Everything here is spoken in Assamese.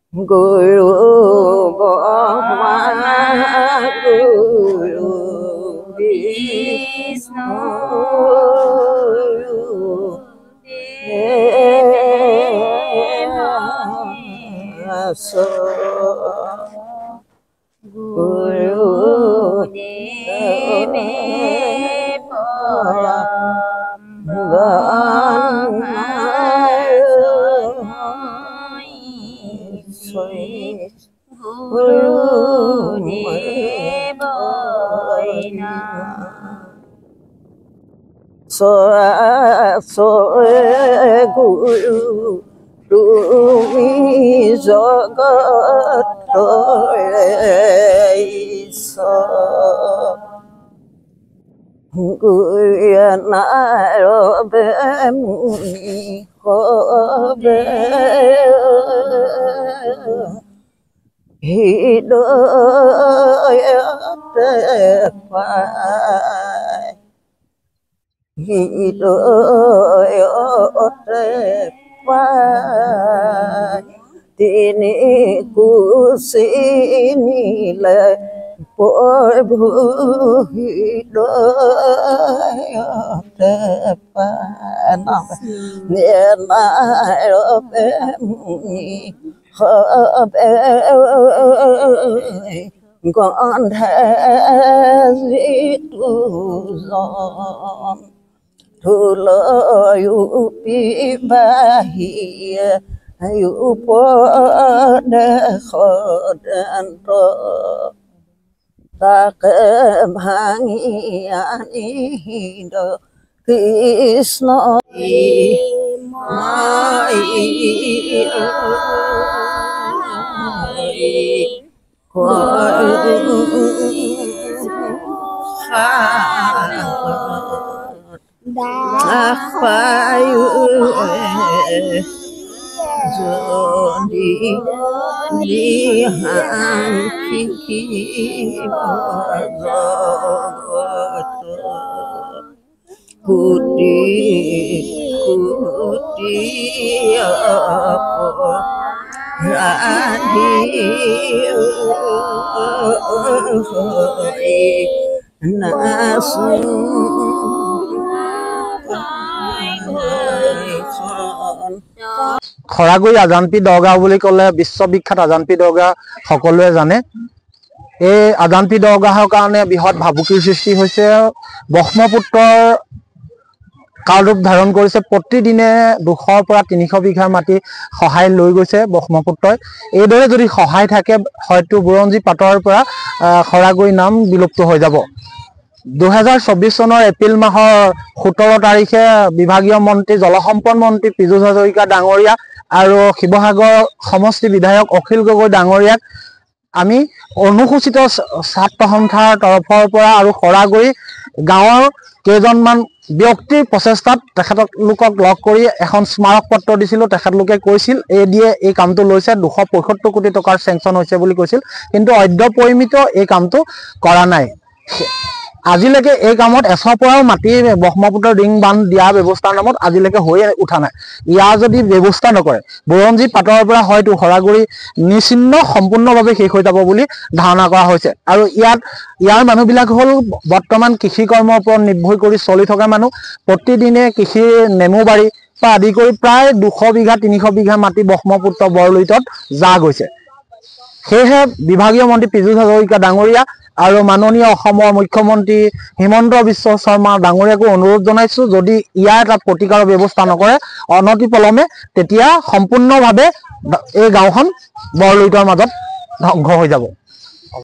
Guru Brahma Guru Vishnu Guru Deve Guru Devoina So Guru Rumi Jagat So Guru Narabe Muni Hobe Hidayat Pai Hidayat Pai Tini kusini le Prabhu Hidayat Pai Narabe Muni con thế tu giòn thu lỡ yu pi ba hi yu po de kho dan to ta ke bhangi ani do Krishna mai খৰাগুৰি আজানপি দৰগাহ বুলি ক'লে বিশ্ববিখ্যাত আজানপি দৰগাহ সকলোৱে জানে। এই আজানপি দৰগাহৰ কাৰণে বৃহৎ ভাবুকিৰ সৃষ্টি হৈছে। ব্ৰহ্মপুত্ৰৰ কালৰূপ ধাৰণ কৰিছে। প্ৰতিদিনে 200 পৰা 300 বিঘা মাটি সহায় লৈ গৈছে ব্ৰহ্মপুত্ৰই। এইদৰে যদি সহায় থাকে হয়তো বুৰঞ্জী পাতৰ পৰা খৰাগুৰি নাম বিলুপ্ত হৈ যাব। 2024 চনৰ এপ্ৰিল মাহৰ 17 তাৰিখে বিভাগীয় মন্ত্ৰী জলসম্পদ মন্ত্ৰী পীযুষ হাজৰিকা ডাঙৰীয়া আৰু শিৱসাগৰ সমষ্টি বিধায়ক অখিল গগৈ ডাঙৰীয়াক আমি অনুসূচিত ছাত্ৰ সন্থাৰ তৰফৰ পৰা আৰু খৰাগুৰি গাঁৱৰ কেইজনমান ব্যক্তিৰ প্ৰচেষ্টাত তেখেতলোকক লগ কৰি এখন স্মাৰক পত্ৰ দিছিলোঁ। তেখেতলোকে কৈছিল এই কামটো লৈছে 275 কোটি টকাৰ চেংচন হৈছে বুলি কৈছিল, কিন্তু অদ্যপৰিমিত এই কামটো কৰা নাই। আজিলৈকে এই কামত 100 পৰাও মাটি ব্ৰহ্মপুত্ৰ ৰিং বান্ধ দিয়া ব্যৱস্থাৰ নামত আজিলৈকে হৈয়ে উঠা নাই। ইয়াৰ যদি ব্যৱস্থা নকৰে বুৰঞ্জী পাতৰ পৰা হয়তো খৰাগুৰি নিশ্চিন্ন সম্পূৰ্ণভাৱে শেষ হৈ যাব বুলি ধাৰণা কৰা হৈছে। আৰু ইয়াৰ মানুহবিলাক হ'ল বৰ্তমান কৃষি কৰ্মৰ ওপৰত নিৰ্ভৰ কৰি চলি থকা মানুহ। প্ৰতিদিনে কৃষি নেমু বাৰী পৰা আদি কৰি প্ৰায় 200 বিঘা 300 বিঘা মাটি ব্ৰহ্মপুত্ৰ বৰলুইতত যা গৈছে। সেয়েহে বিভাগীয় মন্ত্ৰী পীযুষ হাজৰিকা ডাঙৰীয়া আৰু মাননীয় অসমৰ মুখ্যমন্ত্ৰী হিমন্ত বিশ্ব শৰ্মা ডাঙৰীয়াকো অনুৰোধ জনাইছোঁ, যদি ইয়াৰ এটা প্ৰতিকাৰৰ ব্যৱস্থা নকৰে অনতিপলমে তেতিয়া সম্পূৰ্ণভাৱে এই গাঁওখন বৰলুইতৰ মাজত ধ্বংস হৈ যাব।